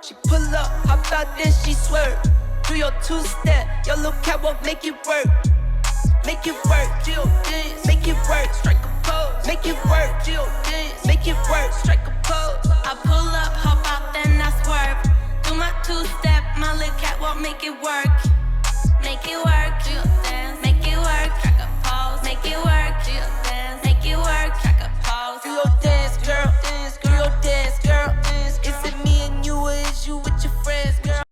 She pull up, hop out, then she swerve. Do your two-step, your little catwalk, make it work. Make it work, Jill dance, make it work, strike a pose. Make it work, Jill dance, make it work, strike a pose. I pull up, hop out, then I swerve. Do my two-step, my little catwalk, make it work. Make it work, Jill dance, make it work, strike a pose. Make it work, Jill dance, make it work, strike a pose. Do your dance, girl, dance, do your dance, girl, dance. Is it me and you, or is you with your friends, girl?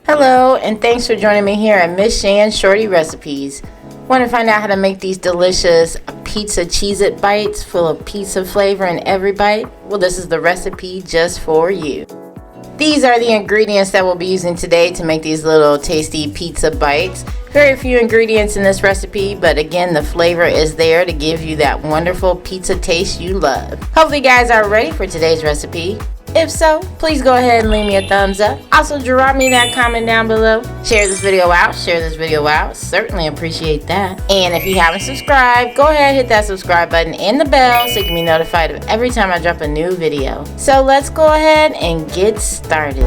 Hello, and thanks for joining me here at Miss Shan's Shorty Recipes. Want to find out how to make these delicious Pizza Cheez-It bites full of pizza flavor in every bite? Well, this is the recipe just for you. These are the ingredients that we'll be using today to make these little tasty pizza bites. Very few ingredients in this recipe, but again, the flavor is there to give you that wonderful pizza taste you love. Hopefully you guys are ready for today's recipe. If so, please go ahead and leave me a thumbs up. Also, drop me that comment down below. Share this video out. Certainly appreciate that. And if you haven't subscribed, go ahead and hit that subscribe button and the bell so you can be notified of every time I drop a new video. So let's go ahead and get started.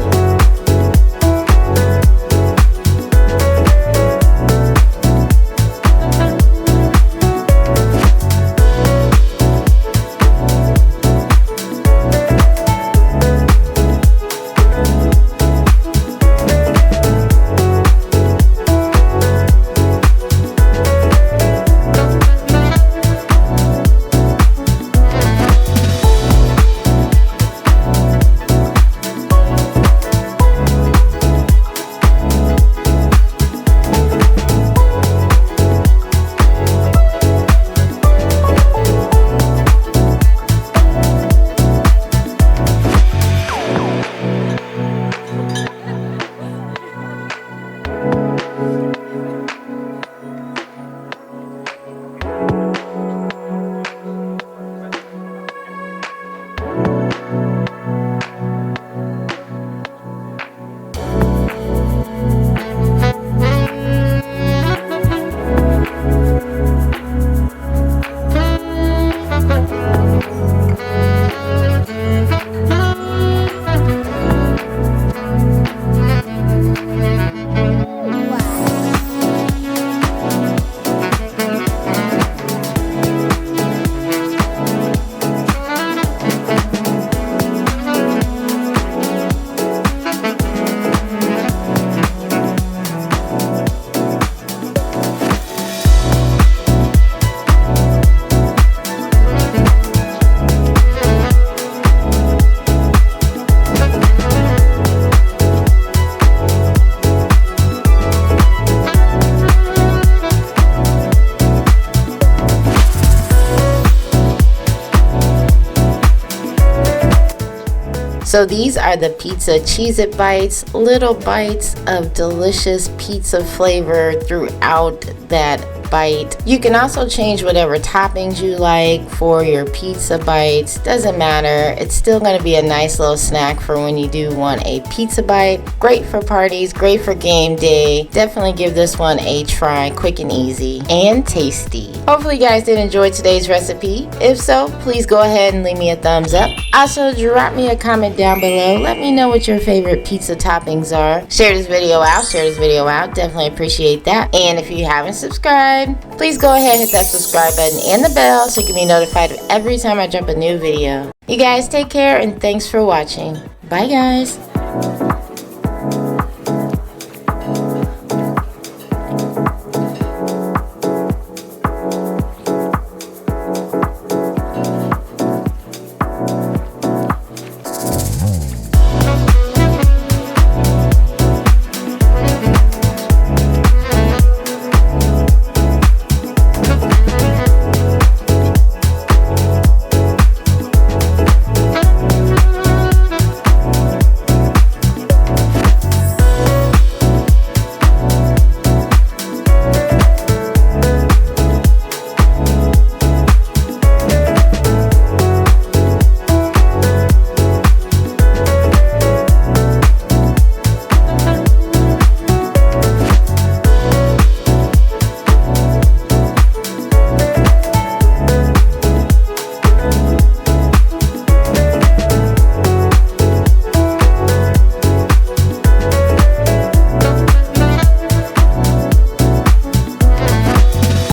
So these are the Pizza Cheez-It bites, little bites of delicious pizza flavor throughout that bite. You can also change whatever toppings you like for your pizza bites. Doesn't matter. It's still going to be a nice little snack for when you do want a pizza bite. Great for parties, great for game day. Definitely give this one a try. Quick and easy and tasty. Hopefully you guys did enjoy today's recipe. If so, please go ahead and leave me a thumbs up. Also, drop me a comment down below. Let me know what your favorite pizza toppings are. Share this video out. Definitely appreciate that. And if you haven't subscribed, please go ahead and hit that subscribe button and the bell so you can be notified of every time I drop a new video. You guys take care and thanks for watching. Bye guys.